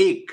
1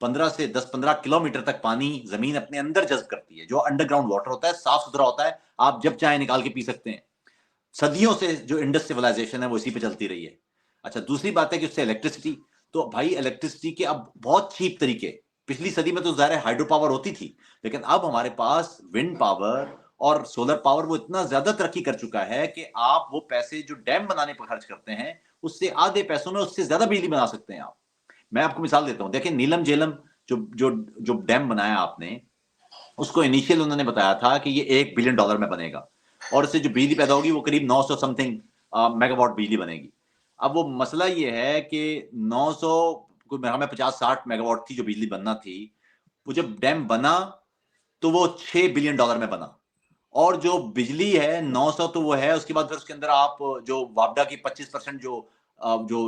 15 سے 10-15 کلومیٹر تک پانی زمین اپنے اندر جذب کرتی ہے, جو انڈر گراؤنڈ واٹر ہوتا ہے, صاف ستھرا ہوتا ہے, آپ جب چاہیں نکال کے پی سکتے ہیں. صدیوں سے جو انڈس سیولائزیشن ہے وہ اسی پہ چلتی رہی ہے. اچھا, دوسری بات ہے کہ اس سے الیکٹریسٹی, تو بھائی الیکٹریسٹی کے اب بہت چیپ طریقے, پچھلی صدی میں تو ظاہر ہائیڈرو پاور ہوتی تھی, لیکن اب ہمارے پاس ونڈ پاور اور سولر پاور وہ اتنا زیادہ ترقی کر چکا ہے کہ آپ وہ پیسے جو ڈیم بنانے پر خرچ کرتے ہیں اس سے آدھے پیسوں میں اس سے زیادہ بجلی بنا سکتے ہیں آپ. میں آپ کو مثال دیتا ہوں, دیکھیں نیلم جیلم جو ڈیم بنایا آپ نے, اس کو انیشیل انہوں نے بتایا تھا کہ یہ $1 بلین میں بنے گا, اور اس سے جو بجلی پیدا ہوگی وہ قریب 900 سم تھنگ میگا واٹ بجلی بنے گی. اب وہ مسئلہ یہ ہے کہ 900 میں 50-60 میگا واٹ تھی جو بجلی بننا تھی, وہ جب ڈیم بنا تو وہ $6 بلین میں بنا, اور جو بجلی ہے 900 تو وہ ہے, اس کے بعد پھر اس کے اندر آپ جو وابڈا کی 25% جو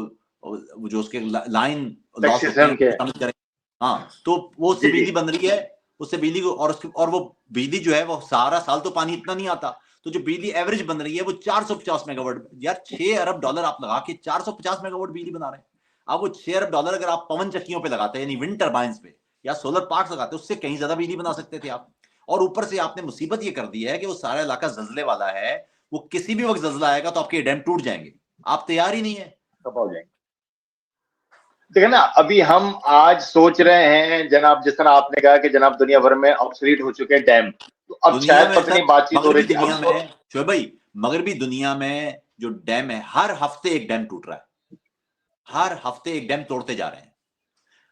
اس کے لائن لاس ہوتے ہیں شامل کریں, ہاں, تو وہ اس سے بجلی بن رہی ہے, اس سے بجلی کو, اور وہ بجلی جو ہے وہ سارا سال تو پانی اتنا نہیں آتا, تو جو بجلی ایوریج بن رہی ہے وہ 450 میگا واٹ. یار $6 ارب آپ لگا کے 450 میگا واٹ بجلی بنا رہے ہیں. اب وہ $6 ارب اگر آپ پون چکیوں پہ لگاتے ہیں, یعنی ونڈ ٹربائنز پہ یا سولر پارکس لگاتے, اس سے کہیں زیادہ بجلی بنا سکتے تھے آپ. اور اوپر سے آپ نے مصیبت یہ کر دی ہے کہ وہ سارا علاقہ زلزلے والا ہے, وہ کسی بھی وقت زلزلہ آئے گا تو آپ کے ڈیم ٹوٹ جائیں گے, آپ تیار ہی نہیں ہے. تباہ ہو جائیں گے. دیکھیں نا, ابھی ہم آج سوچ رہے ہیں جناب, جس طرح آپ نے کہا کہ جناب دنیا بھر میں آبسلیٹ ہو چکے ڈیم, تو اب دنیا شاید میں پتہ سر, نہیں بات چیت ہو مغربی رہی تھی, دنیا اب میں شعیب بھائی, مغربی دنیا میں جو ڈیم ہے ہر ہفتے ایک ڈیم ٹوٹ رہا ہے, ہر ہفتے ایک ڈیم توڑتے جا رہے ہیں.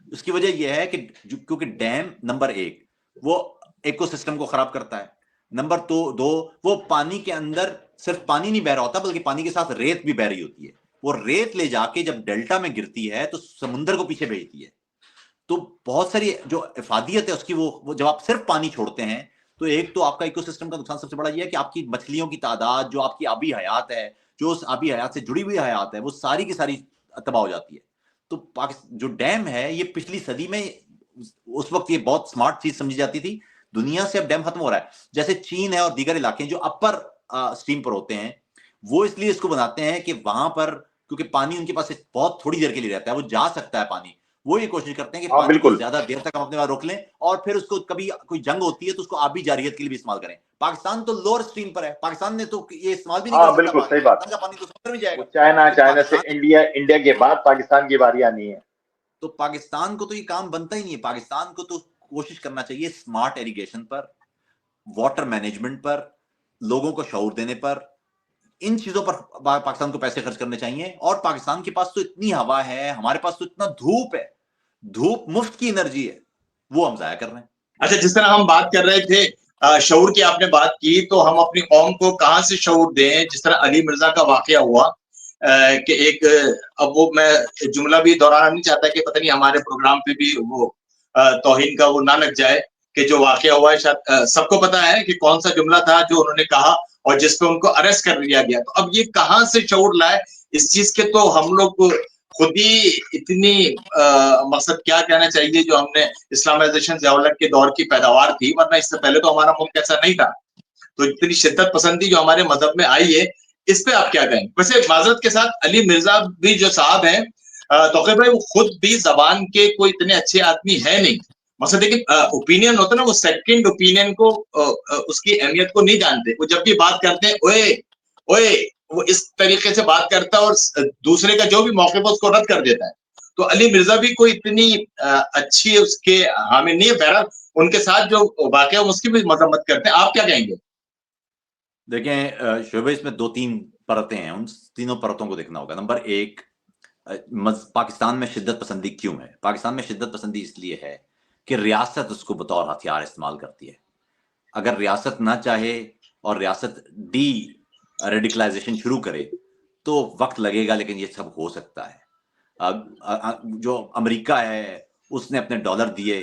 اس کی وجہ یہ ہے کہ کیونکہ ڈیم نمبر 1 وہ ایکو سسٹم کو خراب کرتا ہے, نمبر 2 وہ پانی کے اندر صرف پانی نہیں بہ رہا ہوتا بلکہ پانی کے ساتھ ریت بھی بہ رہی ہوتی ہے. وہ ریت لے جا کے جب ڈیلٹا میں گرتی ہے تو سمندر کو پیچھے بھیجتی ہے. تو بہت ساری جو افادیت ہے اس کی, وہ جب آپ صرف پانی چھوڑتے ہیں تو ایک تو آپ کا ایکو سسٹم کا نقصان سب سے بڑا یہ ہے کہ آپ کی مچھلیوں کی تعداد, جو آپ کی آبی حیات ہے, جو اس آبی حیات سے جڑی ہوئی حیات ہے, وہ ساری کی ساری تباہ ہو جاتی ہے. تو جو ڈیم ہے یہ پچھلی صدی میں اس وقت یہ بہت سمارٹ چیز سمجھی جاتی تھی, دنیا سے اب ڈیم ختم ہو رہا ہے. جیسے چین ہے اور دیگر علاقے جو اپر اسٹریم پر ہوتے ہیں, وہ اس لیے اس کو بناتے ہیں کہ وہاں پر کیونکہ پانی ان کے پاس بہت تھوڑی دیر کے لیے رہتا ہے, وہ جا سکتا ہے پانی, وہ یہ کوشش کرتے ہیں کہ ہاں پانی کو بالکل, زیادہ دیر تک ہم اپنے پاس روک لیں, اور پھر اس کو کبھی کوئی جنگ ہوتی ہے تو اس کو آبی جارحیت کے لیے بھی استعمال کریں. پاکستان تو لوور اسٹریم پر ہے, پاکستان نے تو یہ استعمال بھی نہیں ہاں کر سکتا, بالکل صحیح بات. پاکستان کا پانی تو سمندر میں جائے وہ گا. چائنا سے پاکستان انڈیا کے بعد پاکستان کی باری آنی ہے. تو پاکستان کو تو یہ کام بنتا ہی نہیں ہے. پاکستان کو تو کوشش کرنا چاہیے اسمارٹ ایریگیشن پر, واٹر مینجمنٹ پر, لوگوں کو شعور دینے پر, ان چیزوں پر پاکستان کو پیسے خرچ کرنے چاہیے. اور پاکستان کے پاس تو اتنی ہوا ہے, ہمارے پاس تو اتنا دھوپ ہے, دھوپ مفت کی انرجی ہے, وہ ہم ضائع کر رہے ہیں. اچھا, جس طرح ہم بات کر رہے تھے شعور کی, آپ نے بات کی, تو ہم اپنی قوم کو کہاں سے شعور دیں؟ جس طرح علی مرزا کا واقعہ ہوا کہ ایک, اب وہ میں جملہ بھی دہرانا نہیں چاہتا کہ پتہ نہیں ہمارے پروگرام پہ بھی وہ توہین کا وہ نہ لگ جائے, کہ جو واقعہ ہوا ہے شاید سب کو پتا ہے کہ کون سا جملہ تھا جو انہوں نے کہا اور جس پہ ان کو اریسٹ کر لیا گیا. تو اب یہ کہاں سے شعور لائے اس چیز کے؟ تو ہم لوگ خود ہی اتنی مقصد کیا کہنا چاہیے, جو ہم نے اسلامائزیشن ضیاءالحق کے دور کی پیداوار تھی, ورنہ اس سے پہلے تو ہمارا ملک ایسا نہیں تھا. تو اتنی شدت پسندی جو ہمارے مذہب میں آئی ہے, اس پہ آپ کیا کہیں؟ ویسے معذرت کے ساتھ علی مرزا بھی جو صاحب ہیں توقیر بھائی, وہ خود بھی زبان کے کوئی اتنے اچھے آدمی ہے نہیں. مقصد ہے کہ اوپینین ہوتا ہے نا, وہ سیکنڈ اوپینین کو, اس کی اہمیت کو نہیں جانتے. وہ جب بھی بات کرتے ہیں اوئے اوئے, وہ اس طریقے سے بات کرتا ہے اور دوسرے کا جو بھی موقف ہے اس کو رد کر دیتا ہے. تو علی مرزا بھی کوئی اتنی اچھی اس کے حامل نہیں ہے. بہرحال ان کے ساتھ جو واقعہ اس کی بھی مذمت کرتے ہیں. آپ کیا کہیں گے؟ دیکھیں شعبہ, اس میں 2-3 پرتیں ہیں, ان تینوں پرتوں کو دیکھنا ہوگا. نمبر 1, پاکستان میں شدت پسندی کیوں ہے؟ پاکستان میں شدت پسندی اس لیے ہے کہ ریاست اس کو بطور ہتھیار استعمال کرتی ہے. اگر ریاست نہ چاہے اور ریاست ڈی ریڈیکلائزیشن شروع کرے تو وقت لگے گا, لیکن یہ سب ہو سکتا ہے. جو امریکہ ہے اس نے اپنے ڈالر دیے,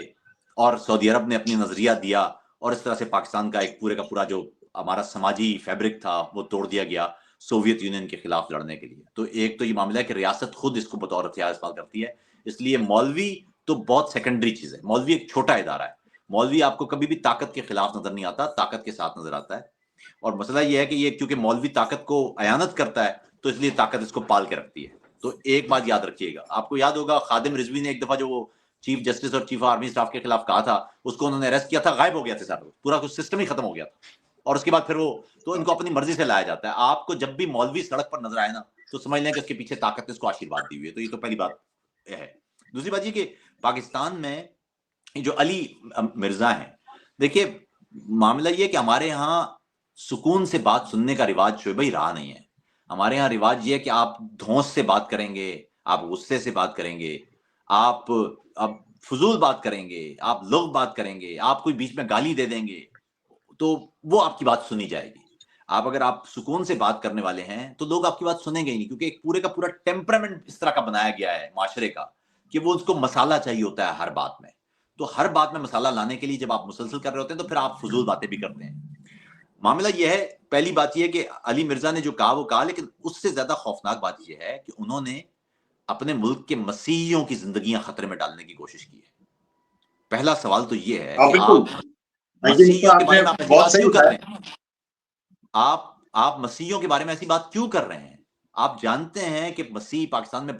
اور سعودی عرب نے اپنی نظریہ دیا, اور اس طرح سے پاکستان کا ایک پورے کا پورا جو ہمارا سماجی فیبرک تھا وہ توڑ دیا گیا سوویت یونین کے خلاف لڑنے کے لیے. تو ایک تو یہ معاملہ ہے کہ ریاست خود اس کو بطور ہتھیار استعمال کرتی ہے. اس لیے مولوی تو بہت سیکنڈری چیز ہے. مولوی ایک چھوٹا ادارہ ہے. مولوی آپ کو کبھی بھی طاقت کے خلاف نظر نہیں آتا, طاقت کے ساتھ نظر آتا ہے. اور مسئلہ یہ ہے کہ یہ کیونکہ مولوی طاقت کو اعانت کرتا ہے تو اس لیے طاقت اس کو پال کے رکھتی ہے. تو ایک بات یاد رکھیے گا, آپ کو یاد ہوگا خادم رضوی نے ایک دفعہ جو وہ چیف جسٹس اور چیف آرمی اسٹاف کے خلاف کہا تھا اس کو انہوں نے اریسٹ کیا تھا, غائب ہو گیا تھا سارا, پورا کچھ سسٹم ہی ختم ہو گیا تھا. اور اس کے بعد پھر وہ تو ان کو اپنی مرضی سے لایا جاتا ہے. آپ کو جب بھی مولوی سڑک پر نظر آئے نا تو سمجھ لیں کہ اس کے پیچھے طاقت نے اس کو آشیرواد دی ہوئی ہے. تو یہ تو پہلی بات ہے. دوسری بات یہ کہ پاکستان میں جو علی مرزا ہیں, دیکھیے معاملہ یہ کہ ہمارے ہاں سکون سے بات سننے کا رواج شعیب بھائی رہا نہیں ہے. ہمارے ہاں رواج یہ ہے کہ آپ دھونس سے بات کریں گے, آپ غصے سے بات کریں گے, آپ اب فضول بات کریں گے, آپ لوگ بات کریں گے, آپ کوئی بیچ میں گالی دے دیں گے تو وہ آپ کی بات سنی جائے گی. آپ اگر آپ سکون سے بات کرنے والے ہیں تو لوگ آپ کی بات سنیں گے ہی نہیں, کیونکہ ایک پورے کا پورا ٹیمپرامنٹ اس طرح کا بنایا گیا ہے معاشرے کا کہ وہ اس کو مسالہ چاہیے ہوتا ہے ہر بات میں. تو ہر بات میں مسالہ لانے کے لیے جب آپ مسلسل کر رہے ہوتے ہیں تو پھر آپ فضول باتیں بھی کرتے ہیں. معاملہ یہ ہے, پہلی بات یہ ہے کہ علی مرزا نے جو کہا وہ کہا, لیکن اس سے زیادہ خوفناک بات یہ ہے کہ انہوں نے اپنے ملک کے مسیحیوں کی زندگیاں خطرے میں ڈالنے کی کوشش کی ہے. پہلا سوال تو یہ ہے کہ آپ مسیحیوں کے بارے میں ایسی بات کیوں کر رہے ہیں؟ آپ مسیحیوں کے بارے میں ایسی بات کیوں کر رہے ہیں؟ آپ جانتے ہیں کہ مسیح پاکستان میں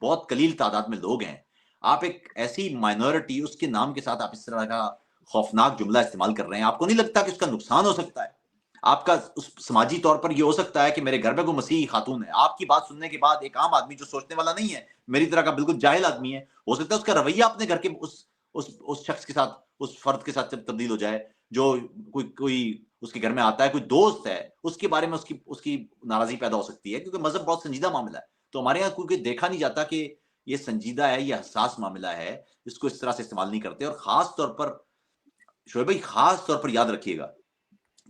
بہت قلیل تعداد میں لوگ ہیں. آپ ایک ایسی مائنورٹی, اس کے نام کے ساتھ آپ اس طرح کا خوفناک جملہ استعمال کر رہے ہیں. آپ کو نہیں لگتا کہ اس کا نقصان ہو سکتا ہے؟ آپ کا اس سماجی طور پر یہ ہو سکتا ہے کہ میرے گھر میں کوئی مسیحی خاتون ہے, آپ کی بات سننے کے بعد ایک عام آدمی جو سوچنے والا نہیں ہے, میری طرح کا بالکل جاہل آدمی ہے, ہو سکتا ہے اس کا رویہ اپنے گھر کے اس شخص کے ساتھ, اس فرد کے ساتھ تبدیل ہو جائے جو کوئی اس کے گھر میں آتا ہے, کوئی دوست ہے, اس کے بارے میں اس کی ناراضی پیدا ہو سکتی ہے, کیونکہ مذہب بہت سنجیدہ معاملہ ہے. تو ہمارے یہاں کیونکہ دیکھا نہیں جاتا کہ یہ سنجیدہ ہے, یہ حساس معاملہ ہے, اس کو اس طرح سے استعمال نہیں کرتے. اور خاص طور پر شعیب بھائی, خاص طور پر یاد رکھیے گا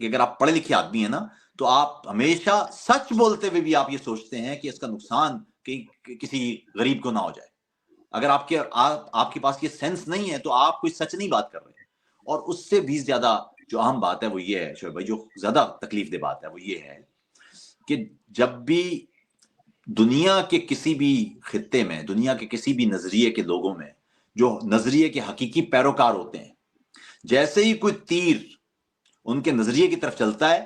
کہ اگر آپ پڑھے لکھے آدمی ہیں نا تو آپ ہمیشہ سچ بولتے ہوئے بھی آپ یہ سوچتے ہیں کہ اس کا نقصان کسی غریب کو نہ ہو جائے. اگر آپ کے پاس یہ سینس نہیں ہے تو آپ کوئی سچ نہیں بات کر رہے. اور اس سے بھی زیادہ جو اہم بات ہے وہ یہ ہے شعیب بھائی, جو زیادہ تکلیف دہ بات ہے وہ یہ ہے کہ جب بھی دنیا کے کسی بھی خطے میں, دنیا کے کسی بھی نظریے کے لوگوں میں جو نظریے کے حقیقی پیروکار ہوتے ہیں, جیسے ہی کوئی تیر ان کے نظریے کی طرف چلتا ہے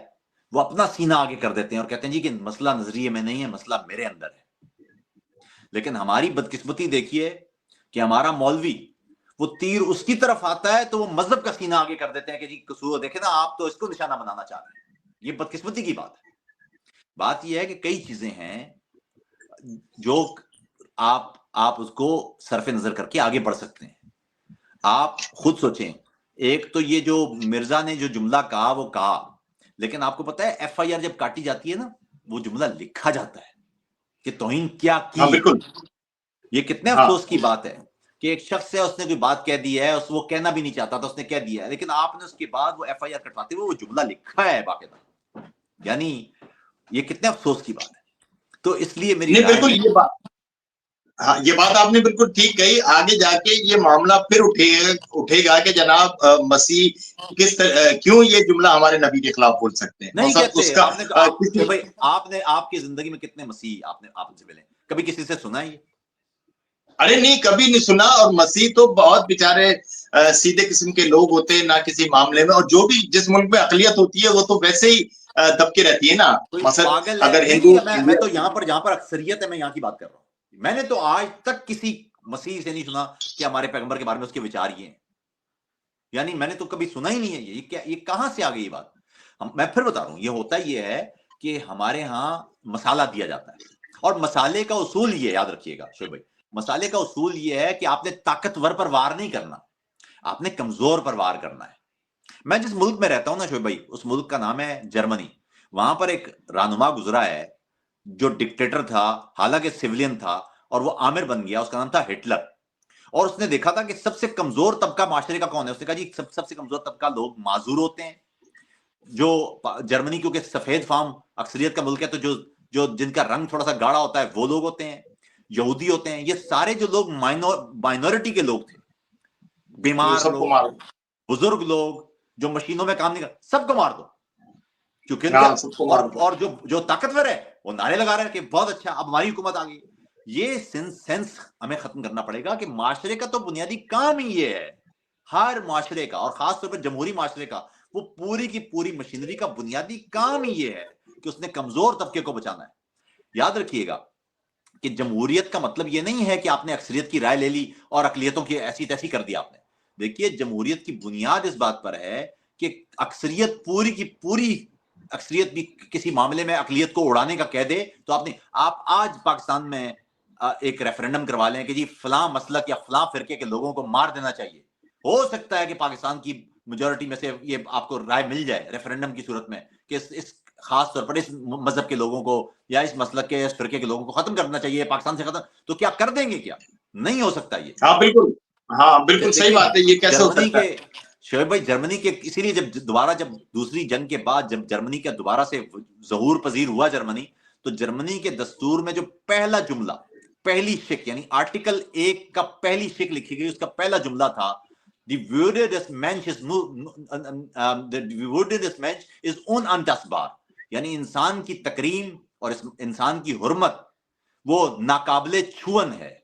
وہ اپنا سینہ آگے کر دیتے ہیں اور کہتے ہیں جی کہ مسئلہ نظریے میں نہیں ہے, مسئلہ میرے اندر ہے. لیکن ہماری بدقسمتی دیکھیے کہ ہمارا مولوی وہ تیر اس کی طرف آتا ہے تو وہ مذہب کا سینہ آگے کر دیتے ہیں کہ جی قصور دیکھیں نا, آپ تو اس کو نشانہ بنانا چاہ رہے ہیں. یہ بدقسمتی کی بات ہے. بات یہ ہے کہ کئی چیزیں ہیں جو آپ اس کو صرف نظر کر کے آگے بڑھ سکتے ہیں. آپ خود سوچیں, ایک تو یہ جو مرزا نے جو جملہ کہا وہ کہا, لیکن آپ کو پتا ہے ایف آئی آر جب کاٹی جاتی ہے نا وہ جملہ لکھا جاتا ہے کہ توہین کیا کی. بالکل, یہ کتنے افسوس کی بات ہے کہ ایک شخص ہے, اس نے کوئی بات کہہ دی ہے, وہ کہنا بھی نہیں چاہتا تھا, اس نے کہہ دیا ہے, لیکن آپ نے اس کے بعد وہ ایف آئی آر کٹواتے ہوئے وہ جملہ لکھا ہے باقاعدہ. یعنی یہ کتنے افسوس کی بات ہے. تو اس لیے میری رائے بالکل یہ بات آپ نے بالکل ٹھیک کہی. آگے جا کے یہ معاملہ پھر اٹھے گا کہ جناب مسیح کس طرح کیوں یہ جملہ ہمارے نبی کے خلاف بول سکتے ہیں. نہیں کہتے. آپ نے آپ کی زندگی میں کتنے مسیح آپ سے ملے, کبھی کسی سے سنا ہے؟ ارے نہیں, کبھی نہیں سنا. اور مسیح تو بہت بیچارے سیدھے قسم کے لوگ ہوتے ہیں, نہ کسی معاملے میں, اور جو بھی جس ملک میں اقلیت ہوتی ہے وہ تو ویسے ہی دبکے رہتی ہے نا. مثلا اگر ہندو, میں تو جہاں پر اکثریت ہے میں یہاں کی بات کر رہا ہوں. میں نے تو آج تک کسی مسیح سے نہیں سنا کہ ہمارے پیغمبر کے بارے میں اس کے وچار یہ ہیں. یعنی میں نے تو کبھی سنا ہی نہیں ہے. یہ کہاں سے آ گئی یہ بات؟ میں پھر بتا رہا ہوں, یہ ہوتا یہ ہے کہ ہمارے ہاں مسالہ دیا جاتا ہے, اور مسالے کا اصول یہ یاد رکھیے گا شعیب بھائی, مسالے کا اصول یہ ہے کہ آپ نے طاقتور پر وار نہیں کرنا, آپ نے کمزور پر وار کرنا ہے. میں جس ملک میں رہتا ہوں نا شعیب بھائی, اس ملک کا نام ہے جرمنی. وہاں پر ایک رہنما گزرا ہے جو ڈکٹیٹر تھا, حالانکہ سیولین تھا, اور وہ آمر بن گیا. اس کا نام تھا ہٹلر. اور اس نے دیکھا تھا کہ سب سے کمزور طبقہ معاشرے کا کون ہے. اس نے کہا جی سب سے کمزور طبقہ لوگ معذور ہوتے ہیں. جو جرمنی کیونکہ سفید فام اکثریت کا ملک ہے, تو جو جن کا رنگ تھوڑا سا گاڑا ہوتا ہے وہ لوگ ہوتے ہیں, یہودی ہوتے ہیں. یہ سارے جو لوگ مائنورٹی کے لوگ تھے, بیمار لوگ, بزرگ لوگ, جو مشینوں میں کام نہیں کر, سب کو مار دو. کیونکہ اور جو طاقتور ہے وہ نعرے لگا رہے ہیں کہ بہت اچھا اب ہماری حکومت آ گئی. یہ سینس ہمیں ختم کرنا پڑے گا کہ معاشرے کا تو بنیادی کام ہی یہ ہے. ہر معاشرے کا, اور خاص طور پر جمہوری معاشرے کا, وہ پوری کی پوری مشینری کا بنیادی کام ہی یہ ہے کہ اس نے کمزور طبقے کو بچانا ہے. یاد رکھیے گا کہ جمہوریت کا مطلب یہ نہیں ہے کہ آپ نے اکثریت کی رائے لے لی اور اقلیتوں کی ایسی تیسی کر دیا آپ نے. دیکھیے جمہوریت کی بنیاد اس بات پر ہے کہ اکثریت پوری کی پوری اکثریت بھی کسی معاملے میں اقلیت کو اڑانے کا کہہ دے تو آپ آج پاکستان میں ایک ریفرینڈم کروا لیں کہ جی فلاں مسلک یا فلاں فرقے کے لوگوں کو مار دینا چاہیے. ہو سکتا ہے کہ پاکستان کی میجورٹی میں سے یہ آپ کو رائے مل جائے ریفرینڈم کی صورت میں کہ اس خاص طور پر اس مذہب کے لوگوں کو یا اس مسلک کے اس فرقے کے لوگوں کو ختم کرنا چاہیے پاکستان سے ختم. تو کیا کر دیں گے؟ کیا نہیں ہو سکتا یہ. ہاں بالکل صحیح بات ہے. یہ کیسے ہو سکتا ہے شعیب بھائی؟ جرمنی کے اسی لیے جب دوسری جنگ کے بعد جب جرمنی کا دوبارہ سے ظہور پذیر ہوا جرمنی، تو جرمنی کے دستور میں جو پہلا جملہ پہلی شک یعنی آرٹیکل 1 کا پہلی شک لکھی گئی، اس کا پہلا جملہ تھا Die Würde des Menschen ist unantastbar. یعنی انسان کی تکریم اور انسان کی حرمت وہ ناقابل چھون ہے،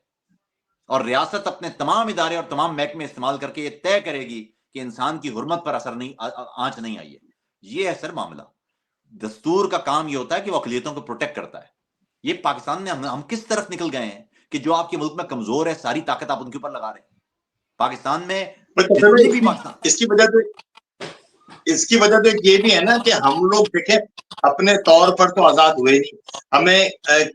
اور ریاست اپنے تمام ادارے اور تمام محکمے استعمال کر کے یہ طے کرے گی کہ انسان کی حرمت پر اثر نہیں آنچ نہیں آئی ہے. یہ ہے سر معاملہ. دستور کا کام یہ ہوتا ہے کہ وہ اقلیتوں کو پروٹیکٹ کرتا ہے. یہ پاکستان میں ہم کس طرف نکل گئے ہیں کہ جو آپ کے ملک میں کمزور ہے ساری طاقت آپ ان کے اوپر لگا رہے ہیں. پاکستان میں اس کی وجہ تو یہ بھی ہے نا کہ ہم لوگ دیکھیں اپنے طور پر تو آزاد ہوئے نہیں، ہمیں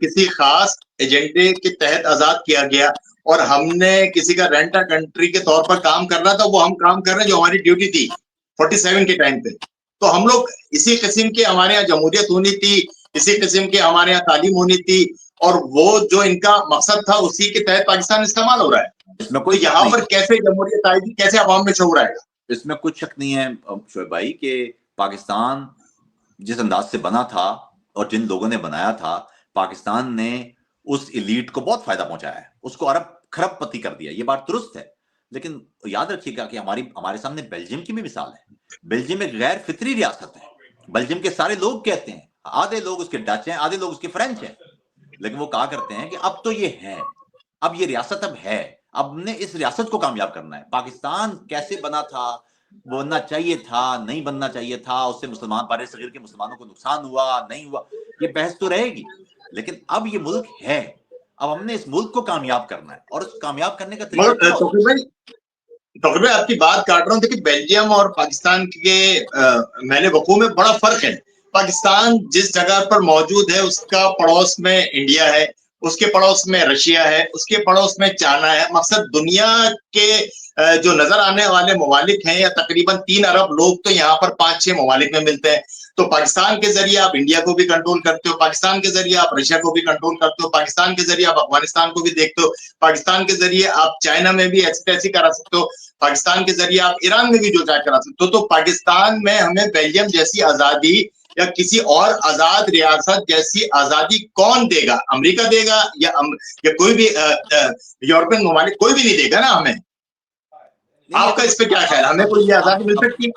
کسی خاص ایجنڈے کے تحت آزاد کیا گیا، اور ہم نے کسی کا رینٹا کنٹری کے طور پر کام کرنا تھا، وہ ہم کام کر رہے ہیں جو ہماری ڈیوٹی تھی 47 کے ٹائم پہ. تو ہم لوگ اسی قسم کی ہمارے یہاں جمہوریت ہونی تھی، اسی قسم کی ہمارے یہاں تعلیم ہونی تھی، اور وہ جو ان کا مقصد تھا اسی کے تحت پاکستان استعمال ہو رہا ہے. تو یہاں پر کیسے جمہوریت آئے گی، کیسے عوام میں شعور آئے گا؟ اس میں کچھ شک نہیں ہے شعیب بھائی کہ پاکستان جس انداز سے بنا تھا اور جن لوگوں نے بنایا تھا، پاکستان نے اس ایلیٹ کو بہت فائدہ پہنچایا ہے، اس کو ارب خرب پتی کر دیا. یہ بات درست ہے، لیکن یاد رکھیے گا کہ ہمارے سامنے بیلجیم کی بھی مثال ہے. بیلجیم ایک غیر فطری ریاست ہے. بیلجیم کے سارے لوگ کہتے ہیں، آدھے لوگ اس کے ڈچ ہیں، آدھے لوگ اس کے فرینچ ہیں، لیکن وہ کہا کرتے ہیں کہ اب تو یہ ہے، اب یہ ریاست اب ہے، اب نے اس ریاست کو کامیاب کرنا ہے. پاکستان کیسے بنا تھا، بننا چاہیے تھا، نہیں بننا چاہیے تھا، اس سے مسلمان بر صغیر کے مسلمانوں کو نقصان ہوا نہیں ہوا، یہ بحث تو رہے گی. لیکن اب یہ ملک ہے، اب ہم نے اس ملک کو کامیاب کرنا ہے، اور اس کامیاب کرنے کا طریقہ توقیر بھائی آپ کی بات کاٹ رہا ہوں. دیکھیں بیلجیم اور پاکستان کے میل وقوع میں بڑا فرق ہے. پاکستان جس جگہ پر موجود ہے اس کا پڑوس میں انڈیا ہے، اس کے پڑوس میں رشیا ہے، اس کے پڑوس میں چائنا ہے. مقصد دنیا کے جو نظر آنے والے ممالک ہیں، یا تقریباً 3 ارب لوگ تو یہاں پر 5-6 ممالک میں ملتے ہیں. تو پاکستان کے ذریعے آپ انڈیا کو بھی کنٹرول کرتے ہو، پاکستان کے ذریعے آپ رشیا کو بھی کنٹرول کرتے ہو، پاکستان کے ذریعے آپ افغانستان کو بھی دیکھتے ہو، پاکستان کے ذریعے آپ چائنا میں بھی ایسی تیسی کرا سکتے ہو، پاکستان کے ذریعے آپ ایران میں بھی جو چاہے کرا سکتے ہو. تو پاکستان میں ہمیں بیلجیم جیسی آزادی یا کسی اور آزاد ریاست جیسی آزادی کون دے گا؟ امریکہ دے گا یا کوئی بھی یورپین ممالک، کوئی بھی نہیں دے گا نا ہمیں. آپ کا اس پہ کیا خیال ہے؟ ہمیں کوئی یہ آزادی مل سکتی ہے؟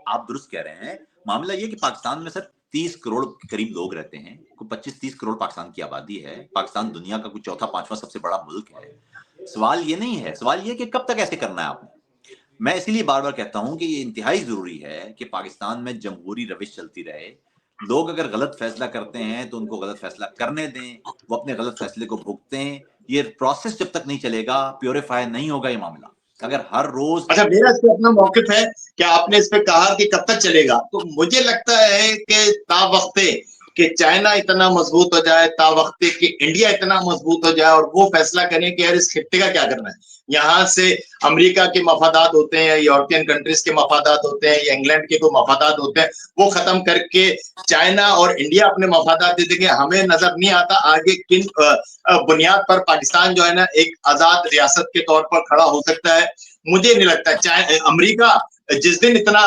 آپ درست کہہ رہے ہیں. معاملہ یہ کہ پاکستان میں سر 30 کروڑ کے قریب لوگ رہتے ہیں، کوئی 25-30 کروڑ پاکستان کی آبادی ہے. پاکستان دنیا کا کوئی چوتھا پانچواں سب سے بڑا ملک ہے. سوال یہ نہیں ہے، سوال یہ کہ کب تک ایسے کرنا ہے آپ نے. میں اسی لیے بار بار کہتا ہوں کہ یہ انتہائی ضروری ہے کہ پاکستان میں جمہوری روش چلتی رہے. لوگ اگر غلط فیصلہ کرتے ہیں تو ان کو غلط فیصلہ کرنے دیں، وہ اپنے غلط فیصلے کو بھگتیں. یہ پروسیس جب تک نہیں چلے گا، پیوریفائی نہیں ہوگا یہ معاملہ. اگر ہر روز اچھا میرا اس پہ اپنا موقف ہے کہ آپ نے اس پہ کہا کہ کب تک چلے گا، تو مجھے لگتا ہے کہ تا وقت کہ چائنا اتنا مضبوط ہو جائے، تا وقت کہ انڈیا اتنا مضبوط ہو جائے اور وہ فیصلہ کریں کہ یار اس خطے کا کیا کرنا ہے. یہاں سے امریکہ کے مفادات ہوتے ہیں، یورپین کنٹریز کے مفادات ہوتے ہیں، یا انگلینڈ کے کوئی مفادات ہوتے ہیں، وہ ختم کر کے چائنا اور انڈیا اپنے مفادات دے دیں گے. ہمیں نظر نہیں آتا آگے کن بنیاد پر پاکستان جو ہے نا ایک آزاد ریاست کے طور پر کھڑا ہو سکتا ہے. مجھے نہیں لگتا. امریکہ جس دن اتنا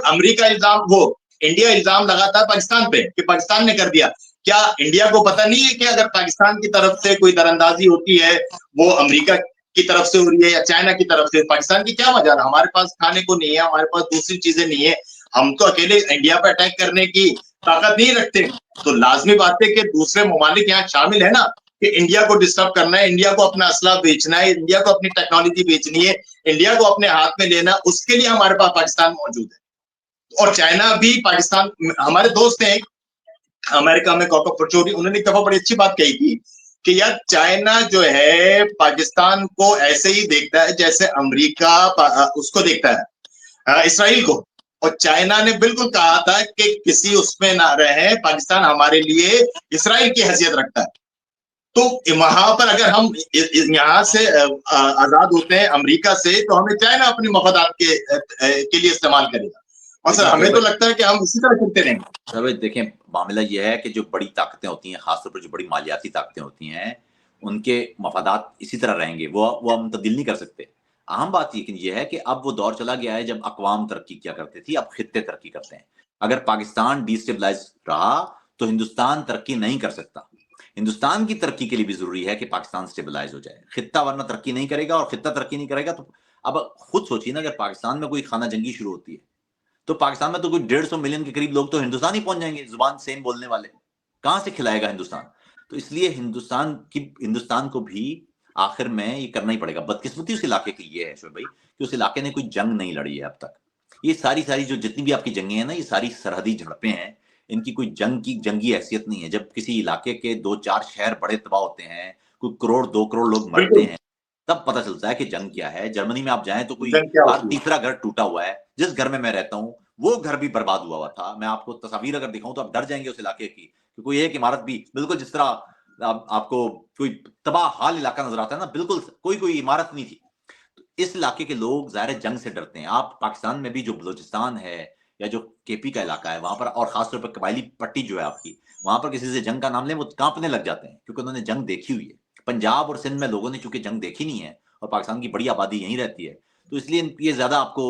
امریکہ الزام وہ انڈیا الزام لگاتا ہے پاکستان پہ کہ پاکستان نے کر دیا، کیا انڈیا کو پتہ نہیں ہے کہ اگر پاکستان کی طرف سے کوئی دراندازی ہوتی ہے وہ امریکہ کی طرف سے ہو رہی ہے یا چائنا کی طرف سے؟ پاکستان کی کیا وجہ ہے؟ ہمارے پاس کھانے کو نہیں ہے، ہمارے پاس دوسری چیزیں نہیں ہے، ہم تو اکیلے انڈیا پہ اٹیک کرنے کی طاقت نہیں رکھتے. تو لازمی بات ہے کہ دوسرے ممالک یہاں شامل ہے نا، کہ انڈیا کو ڈسٹرب کرنا ہے، انڈیا کو اپنا اسلحہ بیچنا ہے، انڈیا کو اپنی ٹیکنالوجی بیچنی ہے، انڈیا کو اپنے ہاتھ میں لینا. اس کے لیے ہمارے پاس پاکستان موجود ہے. اور چائنا بھی پاکستان، ہمارے دوست ہیں امریکہ میں کوکب پچوری، انہوں نے ایک دفعہ بڑی اچھی بات کہی تھی کہ یار چائنا جو ہے پاکستان کو ایسے ہی دیکھتا ہے جیسے امریکہ اس کو دیکھتا ہے، اسرائیل کو، اور چائنا نے بالکل کہا تھا کہ کسی اس میں نہ رہے، پاکستان ہمارے لیے اسرائیل کی حیثیت رکھتا ہے۔ تو وہاں پر اگر ہم یہاں سے آزاد ہوتے ہیں امریکہ سے، تو ہمیں چائنا اپنے مفادات کے لیے استعمال کرے گا، اور سر ہمیں تو لگتا ہے کہ ہم اسی طرح کرتے رہیں گے۔ سر دیکھیں معاملہ یہ ہے کہ جو بڑی طاقتیں ہوتی ہیں، خاص طور پر جو بڑی مالیاتی طاقتیں ہوتی ہیں، ان کے مفادات اسی طرح رہیں گے، وہ ہم تبدیل نہیں کر سکتے۔ اہم بات یہ ہے کہ اب وہ دور چلا گیا ہے جب اقوام ترقی کیا کرتے تھی، اب خطے ترقی کرتے ہیں۔ اگر پاکستان ڈی اسٹیبلائز رہا تو ہندوستان ترقی نہیں کر سکتا۔ ہندوستان کی ترقی کے لیے بھی ضروری ہے کہ پاکستان اسٹیبلائز ہو جائے، خطہ ورنہ ترقی نہیں کرے گا، اور خطہ ترقی نہیں کرے گا تو اب خود سوچیے نا، اگر پاکستان میں کوئی خانہ جنگی شروع ہوتی ہے تو پاکستان میں تو کوئی 150 ملین کے قریب لوگ تو ہندوستان ہی پہنچ جائیں گے، زبان سیم بولنے والے، کہاں سے کھلائے گا ہندوستان؟ تو اس لیے ہندوستان کو بھی آخر میں یہ کرنا ہی پڑے گا۔ بدقسمتی اس علاقے کی یہ ہے شعیب بھائی کہ اس علاقے نے کوئی جنگ نہیں لڑی ہے اب تک۔ یہ ساری جو جتنی بھی آپ کی جنگیں ہیں نا، یہ ساری سرحدی جھڑپیں ہیں، ان کی کوئی جنگی حیثیت نہیں ہے۔ جب کسی علاقے کے 2-4 شہر بڑے تباہ ہوتے ہیں، کوئی 1-2 کروڑ لوگ مرتے ہیں، تب پتہ چلتا ہے کہ جنگ کیا ہے۔ جرمنی میں آپ جائیں تو کوئی ہر تیسرا گھر ٹوٹا ہوا ہے۔ جس گھر میں رہتا ہوں وہ گھر بھی برباد ہوا تھا۔ میں آپ کو تصاویر اگر دکھاؤں تو آپ ڈر جائیں گے اس علاقے کی، کہ کوئی ایک عمارت بھی بالکل جس طرح آپ کو کوئی تباہ حال علاقہ نظر آتا ہے نا، بالکل کوئی عمارت نہیں تھی۔ تو اس علاقے کے لوگ ظاہر جنگ سے ڈرتے ہیں۔ آپ پاکستان میں بھی جو بلوچستان ہے یا جو کے پی کا علاقہ ہے وہاں پر، اور خاص طور پر قبائلی پٹی جو ہے آپ کی، وہاں پر کسی سے جنگ کا نام لیں وہ کانپنے لگ جاتے ہیں، کیونکہ انہوں نے جنگ دیکھی ہوئی ہے۔ پنجاب اور سندھ میں لوگوں نے چونکہ جنگ دیکھی نہیں ہے، اور پاکستان کی بڑی آبادی یہیں رہتی ہے، تو اس لیے یہ زیادہ آپ کو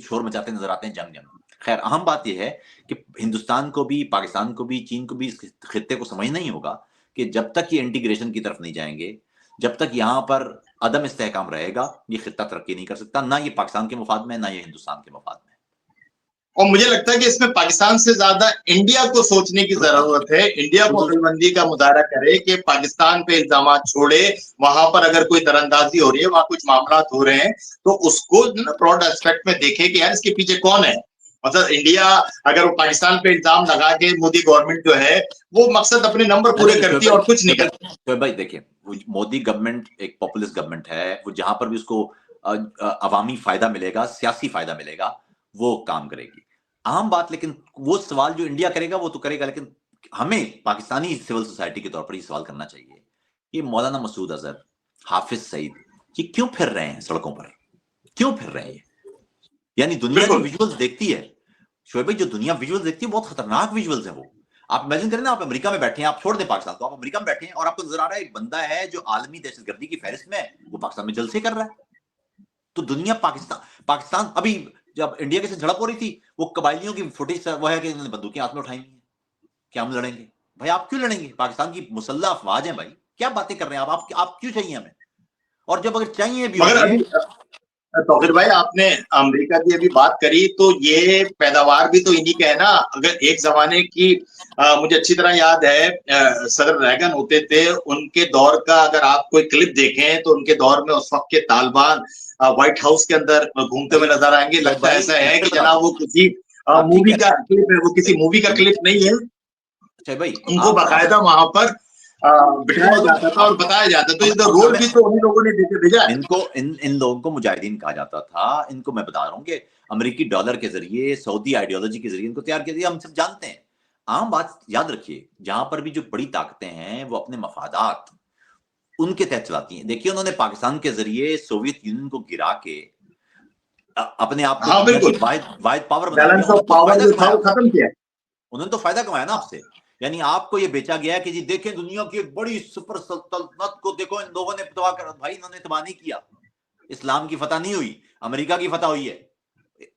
شور مچاتے نظر آتے ہیں جنگ۔ خیر اہم بات یہ ہے کہ ہندوستان کو بھی، پاکستان کو بھی، چین کو بھی اس خطے کو سمجھنا ہی ہوگا کہ جب تک یہ انٹیگریشن کی طرف نہیں جائیں گے، جب تک یہاں پر عدم استحکام رہے گا، یہ خطہ ترقی نہیں کر سکتا، نہ یہ پاکستان کے مفاد میں، نہ یہ ہندوستان کے مفاد میں۔ اور مجھے لگتا ہے کہ اس میں پاکستان سے زیادہ انڈیا کو سوچنے کی ضرورت ہے۔ انڈیا کو عقل مندی کا مظاہرہ کرے کہ پاکستان پہ الزامات چھوڑے، وہاں پر اگر کوئی دراندازی ہو رہی ہے، وہاں کچھ معاملات ہو رہے ہیں، تو اس کو براڈ ایسپیکٹ میں دیکھے کہ یار اس کے پیچھے کون ہے۔ مطلب انڈیا اگر وہ پاکستان پہ الزام لگا کے مودی گورنمنٹ جو ہے وہ مقصد اپنے نمبر پورے کرتی ہے اور کچھ نہیں کرتی۔ تو بھائی دیکھیں، مودی گورنمنٹ ایک پاپولسٹ گورنمنٹ ہے، وہ جہاں پر بھی اس کو عوامی فائدہ ملے گا، سیاسی فائدہ ملے گا، وہ کام کرے گی۔ اہم بات لیکن وہ سوال جو انڈیا کرے گا وہ تو کرے گا، لیکن ہمیں پاکستانی سول سوسائٹی کے طور پر یہ سوال کرنا چاہیے، یہ مولانا مسعود اظہر، حافظ سعید، یہ کیوں پھر رہے ہیں سڑکوں پر؟ کیوں پھر رہے ہیں؟ یعنی دنیا جو ویژولز دیکھتی ہے شعیب بھائی، جو دنیا ویژولز دیکھتی ہے بہت خطرناک ویژولز ہیں وہ۔ آپ امیجن کریں نا، آپ امریکہ میں بیٹھے ہیں، آپ چھوڑ دیں پاکستان کو، آپ امریکہ میں بیٹھے ہیں اور آپ کو نظر آ رہا ہے ایک بندہ ہے جو عالمی دہشت گردی کی فہرست میں ہے، وہ پاکستان میں جلسے کر رہا ہے۔ تو دنیا پاکستان ابھی جب انڈیا کے ساتھ جھڑپ ہو رہی تھی، وہ قبائلیوں کی فوٹیج وہ ہے کہ انہوں نے بندوقیں ہاتھ میں اٹھائی ہیں کہ ہم لڑیں گے۔ بھائی آپ کیوں لڑیں گے؟ پاکستان کی مسلح افواج ہیں بھائی، کیا باتیں کر رہے ہیں آپ کیوں چاہیے ہمیں؟ اور جب اگر چاہیے بھی مگر توقیر بھائی آپ نے امریکہ کی ابھی بات کری، تو یہ پیداوار بھی تو انہی کا ہے نا۔ اگر ایک زمانے کی مجھے اچھی طرح یاد ہے، صدر ریگن ہوتے تھے، ان کے دور کا اگر آپ کوئی کلپ دیکھیں تو ان کے دور میں اس وقت کے طالبان وائٹ ہاؤس کے اندر گھومتے ہوئے نظر آئیں گے۔ لگتا ایسا ہے کہ جناب وہ کسی مووی کا کلپ ہے، وہ کسی مووی کا کلپ نہیں ہے۔ ان کو باقاعدہ وہاں پر بٹھایا جاتا تھا اور بتایا جاتا تھا، تو رول بھی تو انہی لوگوں نے بھیجا ہے۔ ان لوگوں کو مجاہدین کہا جاتا تھا۔ ان کو میں بتا رہا ہوں کہ امریکی ڈالر کے ذریعے، سعودی آئیڈیالوجی کے ذریعے ان کو تیار کیا گیا، ہم سب جانتے ہیں۔ عام بات یاد رکھیے، جہاں پر بھی جو بڑی طاقتیں ہیں وہ اپنے مفادات ان کے تحت چلاتی ہیں۔ دیکھیے انہوں نے پاکستان کے ذریعے سوویت یونین کو گرا کے اپنے آپ کو دنیا کی واحد پاور بنا دیا۔ انہوں نے تو فائدہ کمایا نا آپ سے۔ یعنی آپ کو یہ بیچا گیا کہ جی دیکھیں دنیا کی ایک بڑی سپر سلطنت کو دیکھو، ان لوگوں نے تباہ کر، بھائی انہوں نے تباہ نہیں کیا، اسلام کی فتح نہیں ہوئی، امریکہ کی فتح ہوئی ہے۔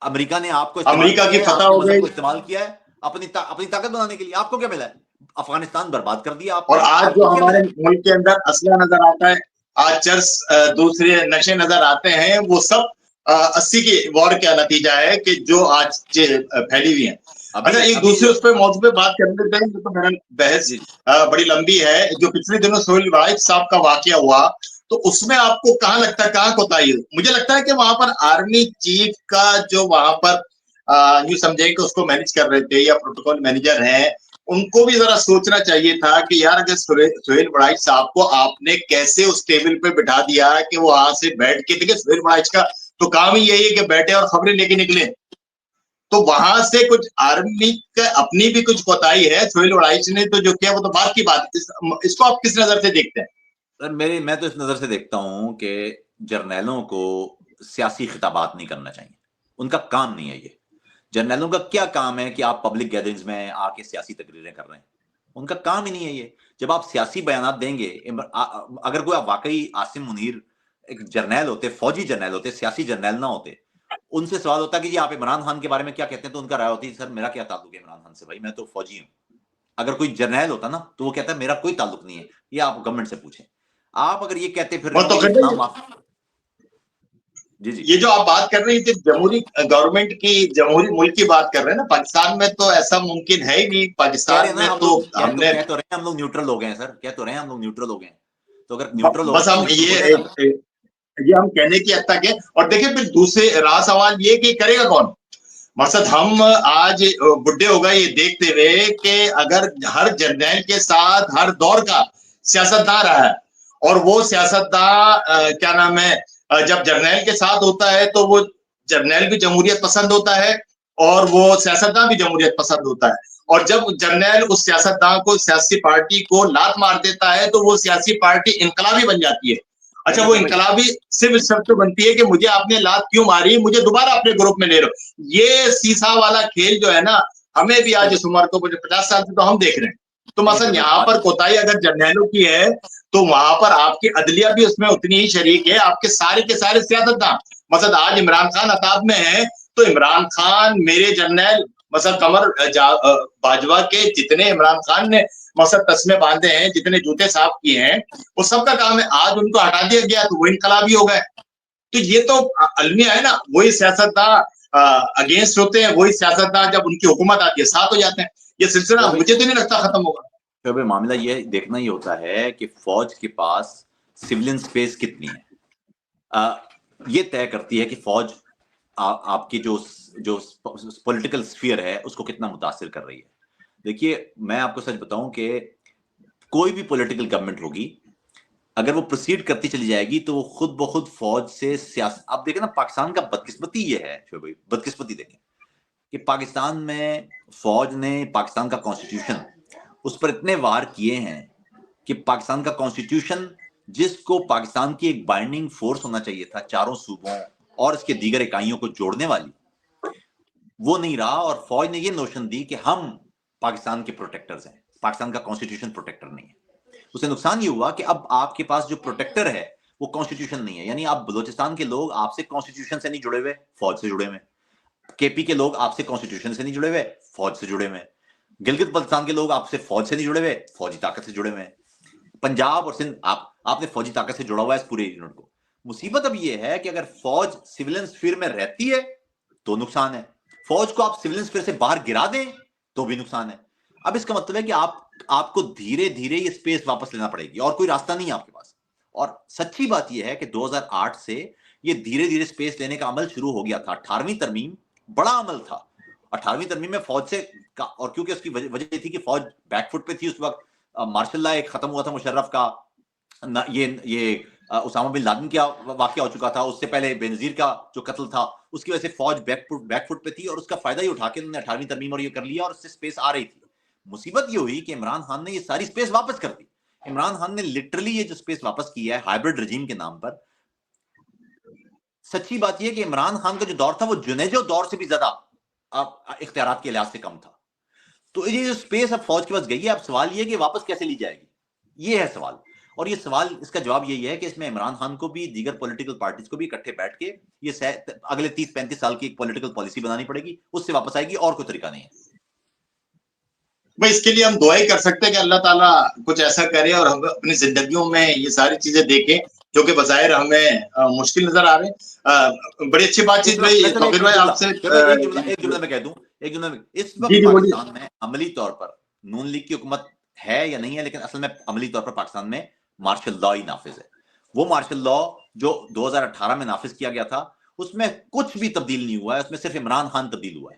امریکہ نے آپ کو استعمال کیا ہے اپنی طاقت بنانے کے لیے۔ آپ کو کیا ملا ہے؟ افغانستان برباد کر دیا آپ نے۔ اور آج جو ہمارے ملک کے اندر اسلحہ نظر آتا ہے، آج چرس دوسرے نشے نظر آتے ہیں، وہ سب 80 کی وار کا نتیجہ ہے کہ جو آج پھیلی ہوئی ہیں۔ اچھا ایک دوسرے اس پہ موضوع پہ بات کرنے دیتے ہیں، تو میرا بحث بڑی لمبی ہے۔ جو پچھلے دنوں سہیل رائٹ صاحب کا واقعہ ہوا، تو اس میں آپ کو کہاں لگتا ہے کہاں کوتاہی؟ مجھے لگتا ہے کہ وہاں پر آرمی چیف کا جو وہاں پر یوں سمجھیں کہ اس کو مینج کر رہے تھے یا پروٹوکول مینیجر ہیں، ان کو بھی ذرا سوچنا چاہیے تھا کہ یار اگر سہیل بڑائچ صاحب کو آپ نے کیسے اس ٹیبل پہ بٹھا دیا کہ وہ وہاں سے بیٹھ کے, دیکھیں سہیل بڑائچ کا تو کام ہی یہی ہے کہ بیٹھے اور خبریں لے کے نکلے, تو وہاں سے کچھ آرمی کا اپنی بھی کچھ کوتاہی ہے. سہیل بڑائچ نے تو جو کیا وہ تو بات کی بات ہے, اس کو آپ کس نظر سے دیکھتے ہیں؟ سر میں تو اس نظر سے دیکھتا ہوں کہ جرنیلوں کو سیاسی خطابات نہیں کرنا چاہیے, ان کا کام نہیں ہے یہ. جرنیلوں کا کیا کام ہے کہ آپ پبلک گیدرنگز میں آ کے سیاسی تقریریں کر رہے ہیں, ان کا کام ہی نہیں ہے یہ. جب آپ سیاسی بیانات دیں گے, اگر کوئی واقعی عاصم منیر ایک جرنیل ہوتے, فوجی جرنیل ہوتے, سیاسی جرنیل نہ ہوتے, ان سے سوال ہوتا کہ یہ آپ عمران خان کے بارے میں کیا کہتے ہیں, تو ان کا رائے ہوتی سر میرا کیا تعلق ہے عمران خان سے, بھائی میں تو فوجی ہوں. اگر کوئی جرنیل ہوتا نا تو وہ کہتا ہے میرا کوئی تعلق نہیں ہے, یہ آپ گورنمنٹ سے پوچھیں. آپ اگر یہ کہتے پھر رہیں گے اسلام جی یہ جو آپ بات کر رہی تھی جمہوری گورنمنٹ کی, جمہوری ملک کی بات کر رہے ہیں نا, پاکستان میں تو ایسا ممکن ہے ہی نہیں. پاکستان میں تو ہم نے کہہ تو رہے ہیں ہم لوگ نیوٹرل ہو گئے ہیں سر, کہہ تو رہے ہیں ہم لوگ نیوٹرل ہو گئے ہیں. تو اگر نیوٹرل ہو گئے بس ہم یہ ہم کہنے کی حد تک ہے. اور دیکھیں پھر دوسرے راہ سوال یہ کہ کرے گا کون؟ مقصد ہم آج بڈھے ہو گئے یہ دیکھتے ہوئے کہ اگر ہر جرنیل کے ساتھ ہر دور کا سیاستدان رہا ہے, اور وہ سیاستدان کیا نام ہے جب جرنیل کے ساتھ ہوتا ہے تو وہ جرنیل بھی جمہوریت پسند ہوتا ہے اور وہ سیاستدان بھی جمہوریت پسند ہوتا ہے. اور جب جرنیل اس سیاستدان کو, سیاسی پارٹی کو لات مار دیتا ہے تو وہ سیاسی پارٹی انقلابی بن جاتی ہے. اچھا وہ انقلابی صرف اس شرط بنتی ہے کہ مجھے آپ نے لات کیوں ماری, مجھے دوبارہ اپنے گروپ میں لے لو. یہ سیسا والا کھیل جو ہے نا, ہمیں بھی آج اس عمر کو 50 سال سے تو ہم دیکھ رہے ہیں. تو مثلا یہاں پر کوتاہی اگر جرنیلوں کی ہے تو وہاں پر آپ کی عدلیہ بھی اس میں اتنی ہی شریک ہے, آپ کے سارے سیاستدان. مثلا آج عمران خان عطاب میں ہے تو عمران خان میرے جرنیل مثلا قمر باجوہ کے جتنے عمران خان نے مثلا تسمے باندھے ہیں, جتنے جوتے صاف کیے ہیں, وہ سب کا کام ہے. آج ان کو ہٹا دیا گیا تو وہ انقلابی ہو گئے. تو یہ تو المیہ ہے نا, وہی سیاستدان اگینسٹ ہوتے ہیں, وہی سیاستدان جب ان کی حکومت آتی ہے ساتھ ہو جاتے ہیں. یہ سلسلہ مجھے تو نہیں لگتا ختم ہوگا. معاملہ یہ دیکھنا ہی ہوتا ہے کہ فوج کے پاس سیولین سپیس کتنی ہے, یہ طے کرتی ہے کہ فوج آپ کی جو پولیٹیکل سفیر ہے اس کو کتنا متاثر کر رہی ہے. دیکھیے میں آپ کو سچ بتاؤں کہ کوئی بھی پولیٹیکل گورنمنٹ ہوگی, اگر وہ پروسیڈ کرتی چلی جائے گی تو وہ خود بخود فوج سے سیاست. آپ دیکھیں نا پاکستان کا بدقسمتی یہ ہے, بدقسمتی دیکھیں کہ پاکستان میں فوج نے پاکستان کا کانسٹیٹیوشن اس پر اتنے وار کیے ہیں کہ پاکستان کا کانسٹیٹیوشن جس کو پاکستان کی ایک بائنڈنگ فورس ہونا چاہیے تھا چاروں صوبوں اور اس کے دیگر اکائیوں کو جوڑنے والی, وہ نہیں رہا. اور فوج نے یہ نوشن دی کہ ہم پاکستان کے پروٹیکٹرز ہیں, پاکستان کا کانسٹیٹیوشن پروٹیکٹر نہیں ہے. اسے نقصان یہ ہوا کہ اب آپ کے پاس جو پروٹیکٹر ہے وہ کانسٹیٹیوشن نہیں ہے. یعنی آپ بلوچستان کے لوگ آپ سے کانسٹیٹیوشن سے نہیں جڑے ہوئے, فوج سے جڑے ہوئے. کے پی کے لوگ آپ سے کانسٹیٹیوشن سے نہیں جڑے ہوئے, فوج سے جڑے ہوئے. گلگت بلتستان کے لوگ آپ سے فوج سے نہیں جڑے ہوئے, فوجی طاقت سے جڑے ہوئے. پنجاب اور سندھ آپ نے فوجی طاقت سے جڑا ہوا ہے اس پورے یونٹ کو. مصیبت اب یہ ہے کہ اگر فوج سیولین سفیر میں رہتی ہے تو نقصان ہے, فوج کو آپ سیولین سفیر سے باہر گرا دیں تو بھی نقصان ہے. اب اس کا مطلب ہے کہ آپ کو دھیرے دھیرے یہ سپیس واپس لینا پڑے گی اور کوئی راستہ نہیں ہے آپ کے پاس. اور سچی بات یہ ہے کہ 2008 سے یہ دھیرے دھیرے سپیس لینے کا عمل شروع ہو گیا تھا. 18ویں ترمیم بڑا عمل تھا. 18ویں ترمیم میں فوج سے, اور کیونکہ اس کی وجہ یہ تھی کہ فوج بیک فٹ پہ تھی اس وقت, مارشل لا ایک ختم ہوا تھا مشرف کا, یہ اسامہ بن لادن کا واقعہ ہو چکا تھا, اس سے پہلے بینظیر کا جو قتل تھا, اس کی وجہ سے فوج بیک فٹ پہ تھی اور اس کا فائدہ ہی اٹھا کے انہوں نے 18ویں ترمیم اور یہ کر لیا اور اس سے سپیس آ رہی تھی. مصیبت یہ ہوئی کہ عمران خان نے یہ ساری سپیس واپس کر دی. عمران خان نے لٹرلی یہ جو سپیس واپس کی ہے ہائبرڈ رجیم کے نام پر. سچی بات یہ کہ عمران خان کا جو دور تھا وہ جنیجو دور سے بھی زیادہ اختیارات کے لحاظ سے کم تھا. تو یہ جو سپیس اب فوج کے پاس گئی ہے, اب سوال یہ ہے کہ واپس کیسے لی جائے گی, یہ ہے سوال. اور یہ سوال, اس کا جواب یہی ہے کہ اس میں عمران خان کو بھی دیگر پولیٹیکل پارٹیز کو بھی اکٹھے بیٹھ کے یہ اگلے 30-35 سال کی ایک پولیٹیکل پالیسی بنانی پڑے گی, اس سے واپس آئے گی, اور کوئی طریقہ نہیں ہے. بھائی اس کے لیے ہم دعائیں کر سکتے ہیں کہ اللہ تعالیٰ کچھ ایسا کرے اور ہم اپنی زندگیوں میں یہ ساری چیزیں دیکھیں جو کہ بظاہر ہمیں مشکل نظر آ رہے ہیں. بڑی اچھی بات چیت بھائی توقیر بھائی آپ سے ایک جملہ میں کہہ دوں, اس وقت پاکستان میں عملی طور پر نون لیگ کی حکومت ہے یا نہیں ہے, لیکن اصل میں عملی طور پر پاکستان میں مارشل لا ہی نافذ ہے. وہ مارشل لا جو 2018 میں نافذ کیا گیا تھا اس میں کچھ بھی تبدیل نہیں ہوا ہے, اس میں صرف عمران خان تبدیل ہوا ہے.